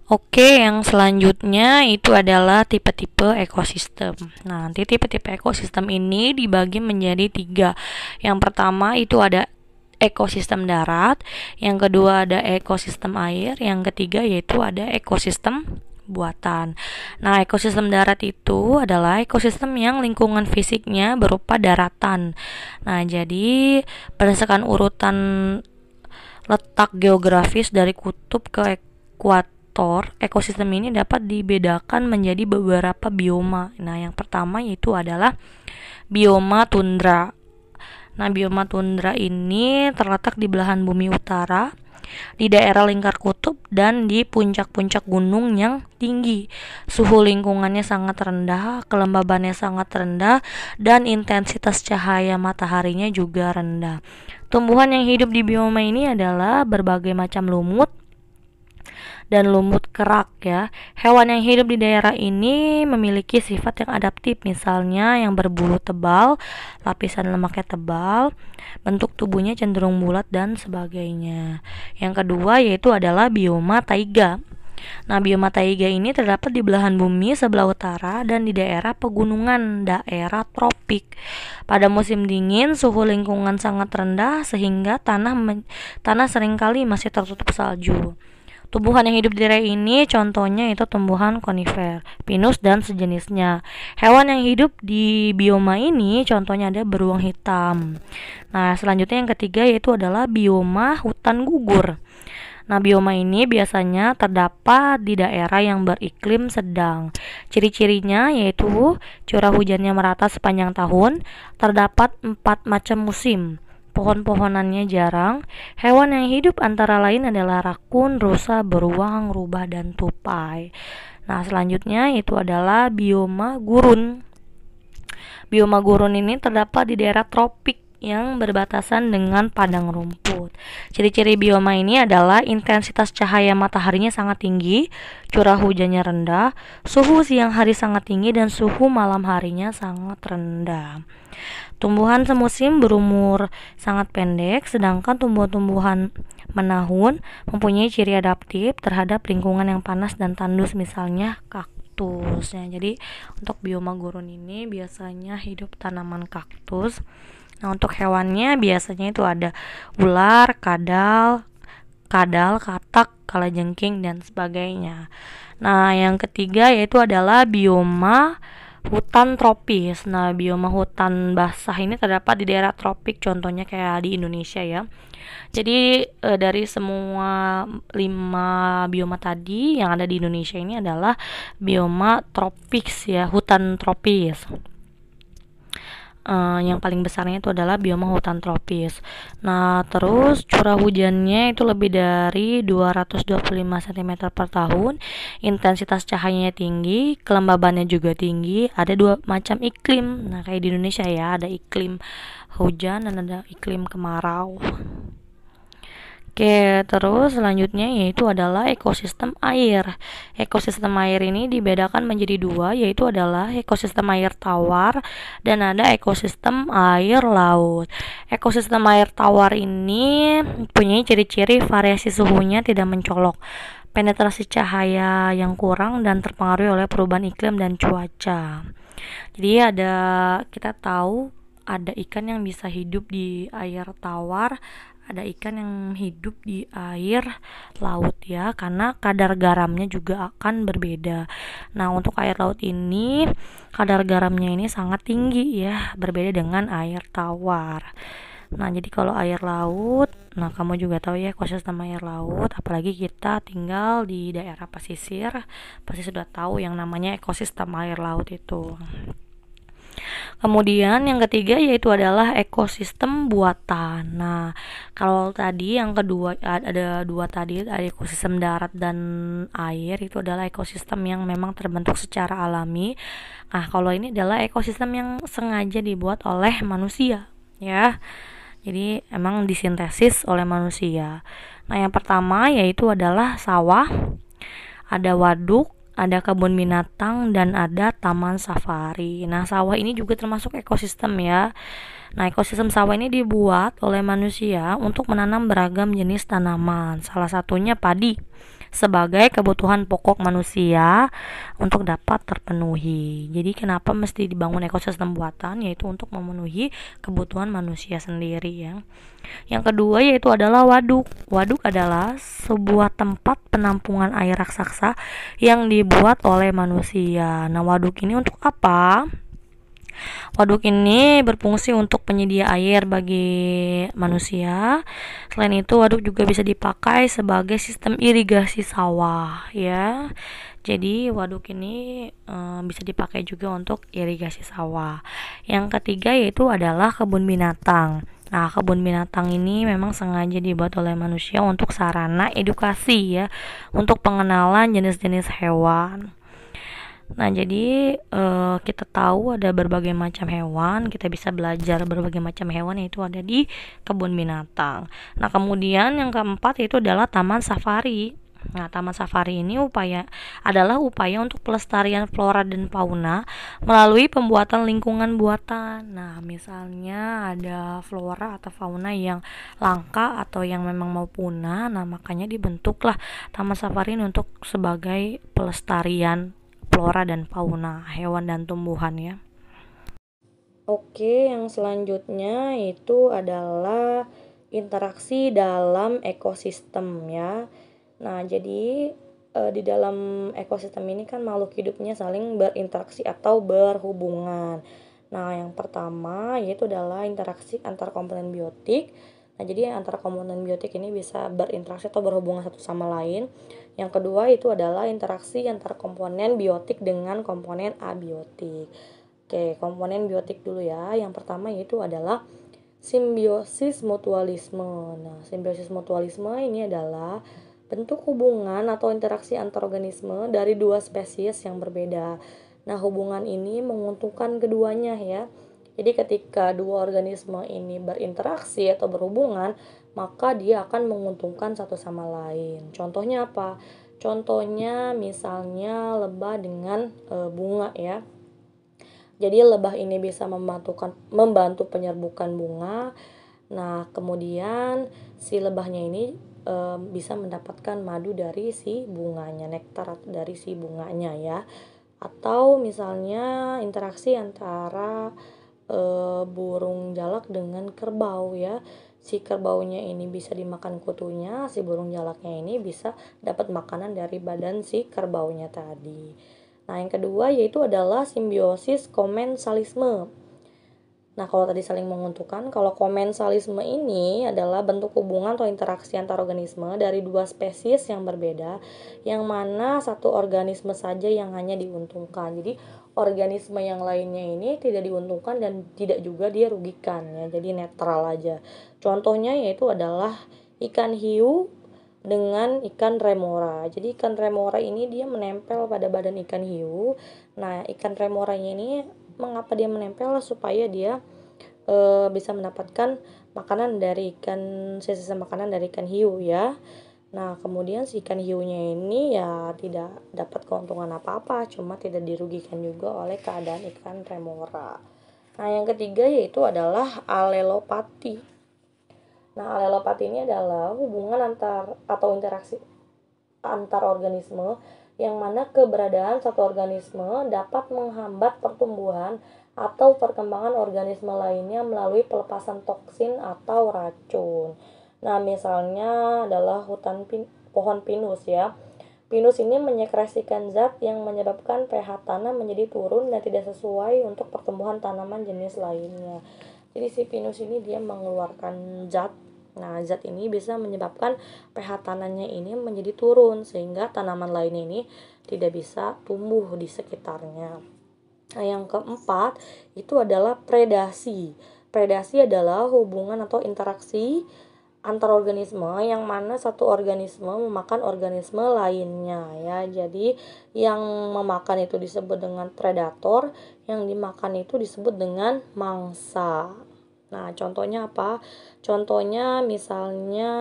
Oke, yang selanjutnya itu adalah tipe-tipe ekosistem. Nah, nanti tipe-tipe ekosistem ini dibagi menjadi tiga. Yang pertama itu ada ekosistem darat, yang kedua ada ekosistem air, yang ketiga yaitu ada ekosistem buatan. Nah, ekosistem darat itu adalah ekosistem yang lingkungan fisiknya berupa daratan. Nah, jadi berdasarkan urutan letak geografis dari kutub ke ekuator, ekosistem ini dapat dibedakan menjadi beberapa bioma. Nah, yang pertama yaitu adalah bioma tundra. Nah, bioma tundra ini terletak di belahan bumi utara, di daerah lingkar kutub dan di puncak-puncak gunung yang tinggi. Suhu lingkungannya sangat rendah, kelembabannya sangat rendah, dan intensitas cahaya mataharinya juga rendah. Tumbuhan yang hidup di bioma ini adalah berbagai macam lumut dan lumut kerak ya. Hewan yang hidup di daerah ini memiliki sifat yang adaptif, misalnya yang berbulu tebal, lapisan lemaknya tebal, bentuk tubuhnya cenderung bulat dan sebagainya. Yang kedua yaitu adalah bioma taiga. Nah, bioma taiga ini terdapat di belahan bumi sebelah utara dan di daerah pegunungan, daerah tropik. Pada musim dingin, suhu lingkungan sangat rendah sehingga tanah seringkali masih tertutup salju. Tumbuhan yang hidup di daerah ini contohnya itu tumbuhan konifer, pinus dan sejenisnya. Hewan yang hidup di bioma ini contohnya ada beruang hitam. Nah, selanjutnya yang ketiga yaitu adalah bioma hutan gugur. Nah, bioma ini biasanya terdapat di daerah yang beriklim sedang. Ciri-cirinya yaitu curah hujannya merata sepanjang tahun, terdapat 4 macam musim. Pohon-pohonannya jarang. Hewan yang hidup antara lain adalah rakun, rusa, beruang, rubah, dan tupai. Nah, selanjutnya itu adalah bioma gurun. Bioma gurun ini terdapat di daerah tropik yang berbatasan dengan padang rumput. Ciri-ciri bioma ini adalah intensitas cahaya mataharinya sangat tinggi, curah hujannya rendah, suhu siang hari sangat tinggi, dan suhu malam harinya sangat rendah. Tumbuhan semusim berumur sangat pendek, sedangkan tumbuhan-tumbuhan menahun mempunyai ciri adaptif terhadap lingkungan yang panas dan tandus, misalnya kaktus. Jadi untuk bioma gurun ini biasanya hidup tanaman kaktus. Nah, untuk hewannya biasanya itu ada ular, katak, kalajengking, dan sebagainya. Nah, yang ketiga yaitu adalah bioma hutan tropis. Nah, bioma hutan basah ini terdapat di daerah tropik, contohnya kayak di Indonesia ya. Jadi dari semua 5 bioma tadi yang ada di Indonesia ini adalah bioma tropis ya, hutan tropis. Yang paling besarnya itu adalah bioma hutan tropis. Nah, terus curah hujannya itu lebih dari 225 cm per tahun, intensitas cahayanya tinggi, kelembabannya juga tinggi, ada 2 macam iklim. Nah, kayak di Indonesia ya, ada iklim hujan dan ada iklim kemarau. Oke, terus selanjutnya yaitu adalah ekosistem air. Ekosistem air ini dibedakan menjadi 2, yaitu adalah ekosistem air tawar dan ada ekosistem air laut. Ekosistem air tawar ini punya ciri-ciri variasi suhunya tidak mencolok, penetrasi cahaya yang kurang, dan terpengaruh oleh perubahan iklim dan cuaca. Jadi kita tahu ada ikan yang bisa hidup di air tawar, ada ikan yang hidup di air laut ya, karena kadar garamnya juga akan berbeda. Nah, untuk air laut ini kadar garamnya ini sangat tinggi ya, berbeda dengan air tawar. Nah, jadi kalau air laut, nah kamu juga tahu ya ekosistem air laut, apalagi kita tinggal di daerah pesisir, pasti sudah tahu yang namanya ekosistem air laut itu. Kemudian yang ketiga yaitu adalah ekosistem buatan. Nah, kalau tadi yang kedua ada 2 tadi, ada ekosistem darat dan air, itu adalah ekosistem yang memang terbentuk secara alami. Nah, kalau ini adalah ekosistem yang sengaja dibuat oleh manusia, ya. Jadi emang disintesis oleh manusia. Nah, yang pertama yaitu adalah sawah, ada waduk, ada kebun binatang, dan ada taman safari. Nah, sawah ini juga termasuk ekosistem ya. Nah, ekosistem sawah ini dibuat oleh manusia untuk menanam beragam jenis tanaman. Salah satunya padi. sebagai kebutuhan pokok manusia untuk dapat terpenuhi. Jadi kenapa mesti dibangun ekosistem buatan, yaitu untuk memenuhi kebutuhan manusia sendiri ya. Yang kedua yaitu adalah waduk. Waduk adalah sebuah tempat penampungan air raksasa yang dibuat oleh manusia. Nah, waduk ini untuk apa? Waduk ini berfungsi untuk penyedia air bagi manusia. Selain itu, waduk juga bisa dipakai sebagai sistem irigasi sawah ya. Jadi, waduk ini bisa dipakai juga untuk irigasi sawah. Yang ketiga yaitu adalah kebun binatang. Nah, kebun binatang ini memang sengaja dibuat oleh manusia untuk sarana edukasi ya, untuk pengenalan jenis-jenis hewan. Nah, jadi kita tahu ada berbagai macam hewan, kita bisa belajar berbagai macam hewan yaitu ada di kebun binatang. Nah, kemudian yang keempat itu adalah taman safari. Nah, taman safari ini adalah upaya untuk pelestarian flora dan fauna melalui pembuatan lingkungan buatan. Nah, misalnya ada flora atau fauna yang langka atau yang memang mau punah, nah makanya dibentuklah taman safari ini untuk sebagai pelestarian flora dan fauna, hewan dan tumbuhan ya. Oke, yang selanjutnya itu adalah interaksi dalam ekosistem ya. Nah, jadi di dalam ekosistem ini kan makhluk hidupnya saling berinteraksi atau berhubungan. Nah, yang pertama yaitu adalah interaksi antar komponen biotik. Nah, jadi antar komponen biotik ini bisa berinteraksi atau berhubungan satu sama lain. Yang kedua itu adalah interaksi antar komponen biotik dengan komponen abiotik. Oke, komponen biotik dulu ya. Yang pertama yaitu adalah simbiosis mutualisme. Nah, simbiosis mutualisme ini adalah bentuk hubungan atau interaksi antar organisme dari dua spesies yang berbeda. Nah, hubungan ini menguntungkan keduanya ya. Jadi ketika dua organisme ini berinteraksi atau berhubungan, maka dia akan menguntungkan satu sama lain. Contohnya apa? Contohnya misalnya lebah dengan bunga ya. Jadi lebah ini bisa membantu penyerbukan bunga. Nah, kemudian si lebahnya ini bisa mendapatkan madu dari si bunganya, nektar dari si bunganya ya. Atau misalnya interaksi antara burung jalak dengan kerbau ya. Si kerbaunya ini bisa dimakan kutunya, si burung jalaknya ini bisa dapat makanan dari badan si kerbaunya tadi. Nah, yang kedua yaitu adalah simbiosis komensalisme. Nah, kalau tadi saling menguntungkan, kalau komensalisme ini adalah bentuk hubungan atau interaksi antar organisme dari dua spesies yang berbeda, yang mana satu organisme saja yang hanya diuntungkan. Jadi, organisme yang lainnya ini tidak diuntungkan dan tidak juga dia rugikan ya. Jadi netral aja. Contohnya yaitu adalah ikan hiu dengan ikan remora. Jadi ikan remora ini dia menempel pada badan ikan hiu. Nah, ikan remoranya ini mengapa dia menempel? Supaya dia bisa mendapatkan makanan dari sisa makanan dari ikan hiu ya. Nah, kemudian si ikan hiunya ini ya tidak dapat keuntungan apa-apa, cuma tidak dirugikan juga oleh keadaan ikan remora. Nah, yang ketiga yaitu adalah alelopati. Nah, alelopati ini adalah hubungan atau interaksi antar organisme yang mana keberadaan satu organisme dapat menghambat pertumbuhan atau perkembangan organisme lainnya melalui pelepasan toksin atau racun. Nah, misalnya adalah pohon pinus ya. Pinus ini menyekresikan zat yang menyebabkan pH tanah menjadi turun dan tidak sesuai untuk pertumbuhan tanaman jenis lainnya. Jadi si pinus ini dia mengeluarkan zat. Nah, zat ini bisa menyebabkan pH tanahnya ini menjadi turun sehingga tanaman lain ini tidak bisa tumbuh di sekitarnya. Nah, yang keempat itu adalah predasi. Predasi adalah hubungan atau interaksi antar organisme yang mana satu organisme memakan organisme lainnya ya. Jadi yang memakan itu disebut dengan predator, yang dimakan itu disebut dengan mangsa. Nah, contohnya apa? Contohnya misalnya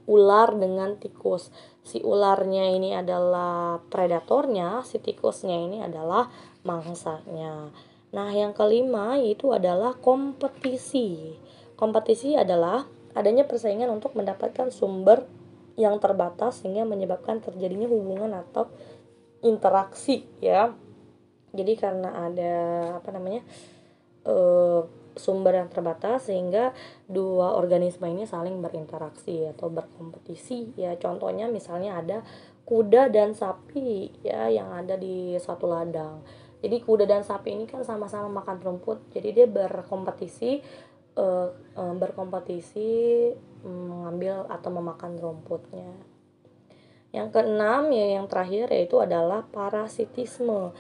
ular dengan tikus. Si ularnya ini adalah predatornya, si tikusnya ini adalah mangsanya. Nah, yang kelima yaitu adalah kompetisi. Kompetisi adalah adanya persaingan untuk mendapatkan sumber yang terbatas sehingga menyebabkan terjadinya hubungan atau interaksi ya. Jadi karena ada sumber yang terbatas sehingga dua organisme ini saling berinteraksi atau berkompetisi ya. Contohnya misalnya ada kuda dan sapi ya yang ada di suatu ladang. Jadi kuda dan sapi ini kan sama-sama makan rumput, jadi dia berkompetisi mengambil atau memakan rumputnya. Yang keenam ya, yang terakhir yaitu adalah parasitisme.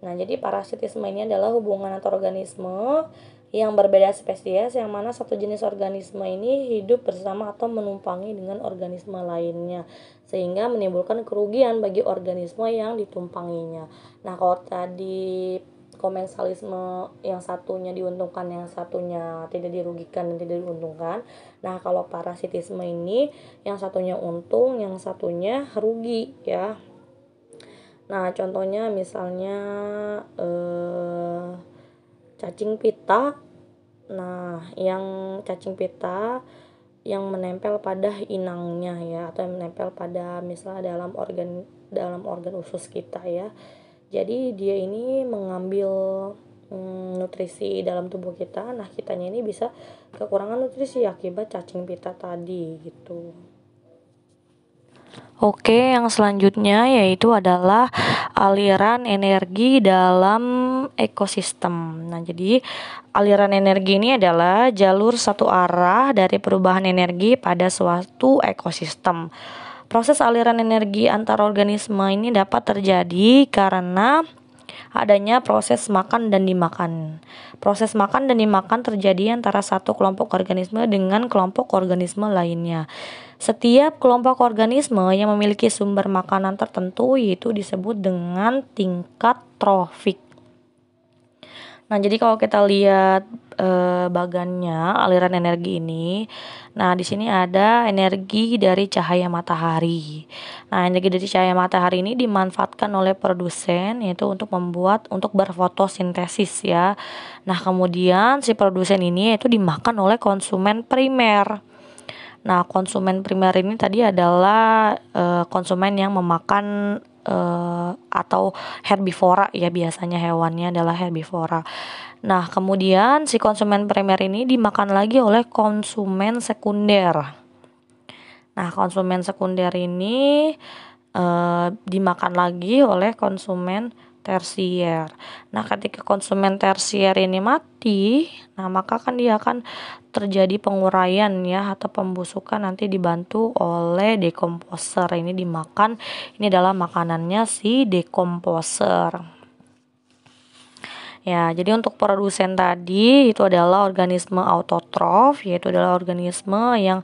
Nah, jadi parasitisme ini adalah hubungan antar organisme yang berbeda spesies, yang mana satu jenis organisme ini hidup bersama atau menumpangi dengan organisme lainnya, sehingga menimbulkan kerugian bagi organisme yang ditumpanginya. Nah, kalau tadi komensalisme yang satunya diuntungkan, yang satunya tidak dirugikan dan tidak diuntungkan. Nah, kalau parasitisme ini yang satunya untung, yang satunya rugi ya. Nah, contohnya misalnya cacing pita. Nah, yang cacing pita yang menempel pada inangnya ya, atau yang menempel pada misalnya dalam organ usus kita ya. Jadi dia ini mengambil nutrisi dalam tubuh kita. Nah, kitanya ini bisa kekurangan nutrisi akibat cacing pita tadi gitu. Oke, yang selanjutnya yaitu adalah aliran energi dalam ekosistem. Nah, jadi aliran energi ini adalah jalur satu arah dari perubahan energi pada suatu ekosistem. Proses aliran energi antar organisme ini dapat terjadi karena adanya proses makan dan dimakan. Proses makan dan dimakan terjadi antara satu kelompok organisme dengan kelompok organisme lainnya. Setiap kelompok organisme yang memiliki sumber makanan tertentu yaitu disebut dengan tingkat trofik. Nah, jadi kalau kita lihat bagannya aliran energi ini, nah di sini ada energi dari cahaya matahari. Nah, energi dari cahaya matahari ini dimanfaatkan oleh produsen yaitu untuk berfotosintesis ya. Nah, kemudian si produsen ini yaitu dimakan oleh konsumen primer. Nah, konsumen primer ini tadi adalah konsumen yang memakan atau herbivora ya, biasanya hewannya adalah herbivora. Nah, kemudian si konsumen primer ini dimakan lagi oleh konsumen sekunder. Nah, konsumen sekunder ini dimakan lagi oleh konsumen tersier. Nah, ketika konsumen tersier ini mati, nah maka kan dia akan terjadi penguraian ya atau pembusukan, nanti dibantu oleh dekomposer. Ini dimakan, ini adalah makanannya si dekomposer. Ya, jadi untuk produsen tadi itu adalah organisme autotrof, yaitu adalah organisme yang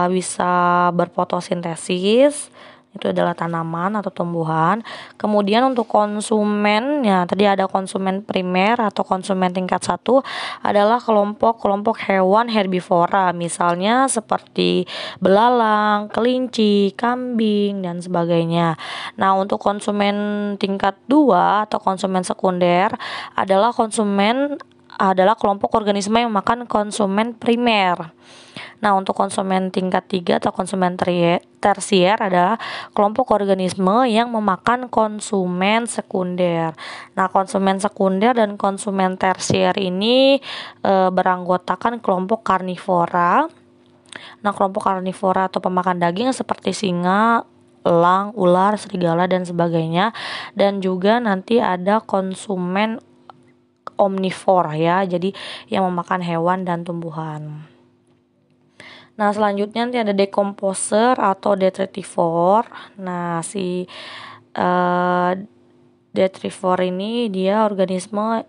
bisa berfotosintesis. Itu adalah tanaman atau tumbuhan. Kemudian untuk konsumen, ya tadi ada konsumen primer atau konsumen tingkat 1 adalah kelompok-kelompok hewan herbivora, misalnya seperti belalang, kelinci, kambing, dan sebagainya. Nah, untuk konsumen tingkat 2 atau konsumen sekunder adalah kelompok organisme yang makan konsumen primer. Nah, untuk konsumen tingkat 3 atau konsumen tersier adalah kelompok organisme yang memakan konsumen sekunder. Nah, konsumen sekunder dan konsumen tersier ini beranggotakan kelompok karnivora. Nah, kelompok karnivora atau pemakan daging seperti singa, elang, ular, serigala, dan sebagainya. Dan juga nanti ada konsumen omnivor ya, jadi yang memakan hewan dan tumbuhan. Nah, selanjutnya nanti ada dekomposer atau detritivor. Nah, si detritivor ini dia organisme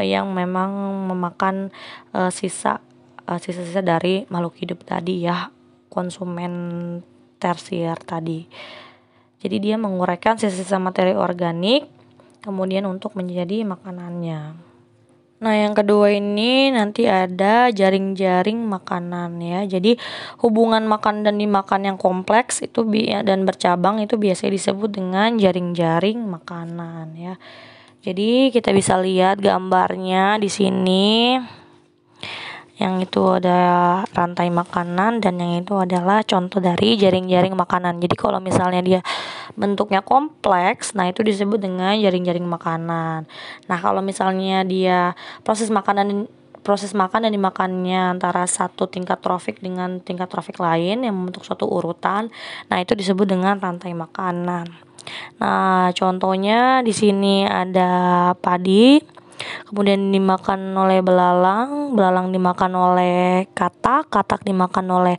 yang memang memakan sisa-sisa dari makhluk hidup tadi ya, konsumen tersier tadi. Jadi dia menguraikan sisa-sisa materi organik kemudian untuk menjadi makanannya. Nah, yang kedua ini nanti ada jaring-jaring makanan ya. Jadi hubungan makan dan dimakan yang kompleks itu dan bercabang itu biasanya disebut dengan jaring-jaring makanan ya. Jadi kita bisa lihat gambarnya di sini. yang itu ada rantai makanan, dan yang itu adalah contoh dari jaring-jaring makanan. Jadi kalau misalnya dia bentuknya kompleks, nah itu disebut dengan jaring-jaring makanan. Nah kalau misalnya dia proses makan dan dimakannya antara satu tingkat trofik dengan tingkat trofik lain yang membentuk suatu urutan, nah itu disebut dengan rantai makanan. Nah, contohnya di sini ada padi, kemudian dimakan oleh belalang, belalang dimakan oleh katak, katak dimakan oleh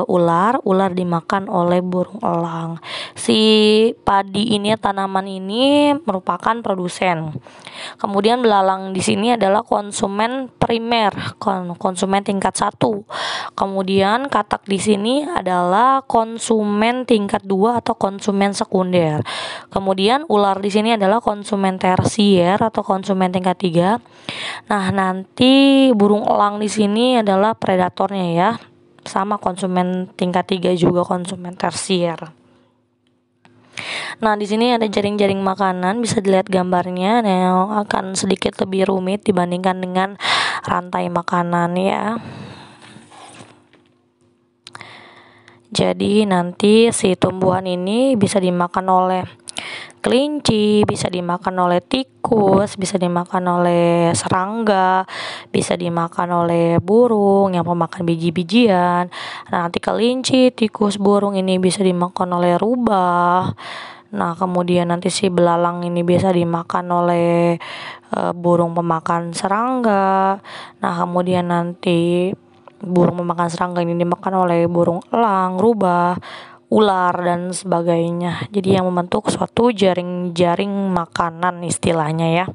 ular, ular dimakan oleh burung elang. Si padi ini, tanaman ini merupakan produsen. Kemudian belalang di sini adalah konsumen primer, konsumen tingkat 1. Kemudian katak di sini adalah konsumen tingkat 2 atau konsumen sekunder. Kemudian ular di sini adalah konsumen tersier atau konsumen tingkat 3. Nah, nanti burung elang di sini adalah predatornya ya. Sama konsumen tingkat 3 juga konsumen tersier. Nah, di sini ada jaring-jaring makanan, bisa dilihat gambarnya. Nah, akan sedikit lebih rumit dibandingkan dengan rantai makanan ya. Jadi nanti si tumbuhan ini bisa dimakan oleh kelinci, bisa dimakan oleh tikus, bisa dimakan oleh serangga, bisa dimakan oleh burung yang pemakan biji-bijian. Nah, nanti kelinci, tikus, burung ini bisa dimakan oleh rubah. Nah, kemudian nanti si belalang ini bisa dimakan oleh burung pemakan serangga. Nah, kemudian nanti burung pemakan serangga ini dimakan oleh burung elang, rubah, ular dan sebagainya. Jadi yang membentuk suatu jaring-jaring makanan istilahnya ya.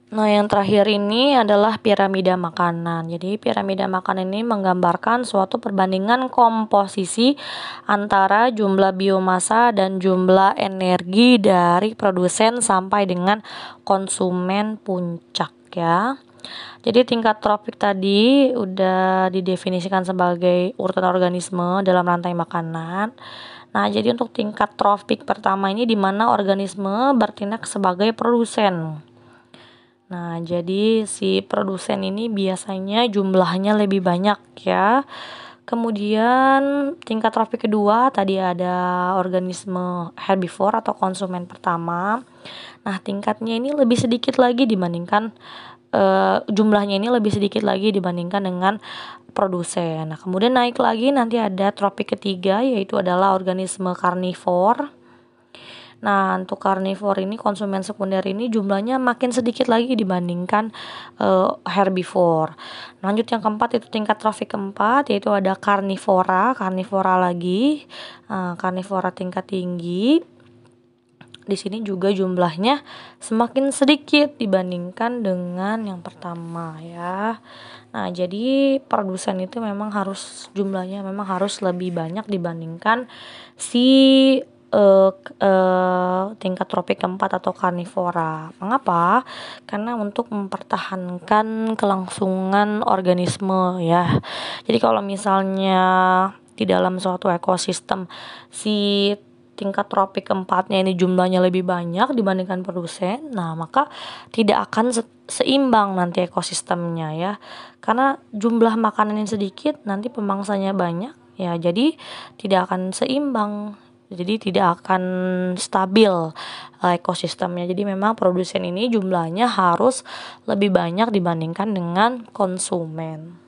Nah, yang terakhir ini adalah piramida makanan. Jadi piramida makanan ini menggambarkan suatu perbandingan komposisi antara jumlah biomasa dan jumlah energi dari produsen sampai dengan konsumen puncak ya. Jadi tingkat trofik tadi udah didefinisikan sebagai urutan organisme dalam rantai makanan. Nah, jadi untuk tingkat trofik pertama ini di mana organisme bertindak sebagai produsen. Nah, jadi si produsen ini biasanya jumlahnya lebih banyak ya. Kemudian tingkat trofik kedua tadi ada organisme herbivore atau konsumen pertama. Nah, tingkatnya ini lebih sedikit lagi dibandingkan jumlahnya ini lebih sedikit lagi dibandingkan dengan produsen. Nah, kemudian naik lagi nanti ada tropik ketiga, yaitu adalah organisme karnivor. Nah, untuk karnivor ini, konsumen sekunder ini jumlahnya makin sedikit lagi dibandingkan herbivore. Lanjut yang keempat itu tingkat trofik keempat, yaitu ada karnivora lagi, karnivora tingkat tinggi. Di sini juga jumlahnya semakin sedikit dibandingkan dengan yang pertama ya. Nah, jadi produsen itu memang jumlahnya memang harus lebih banyak dibandingkan si tingkat tropik keempat atau karnivora. Mengapa? Karena untuk mempertahankan kelangsungan organisme ya. Jadi kalau misalnya di dalam suatu ekosistem si tingkat tropik keempatnya ini jumlahnya lebih banyak dibandingkan produsen, nah maka tidak akan seimbang nanti ekosistemnya ya, karena jumlah makanan yang sedikit nanti pemangsanya banyak ya, jadi tidak akan seimbang, jadi tidak akan stabil ekosistemnya. Jadi memang produsen ini jumlahnya harus lebih banyak dibandingkan dengan konsumen.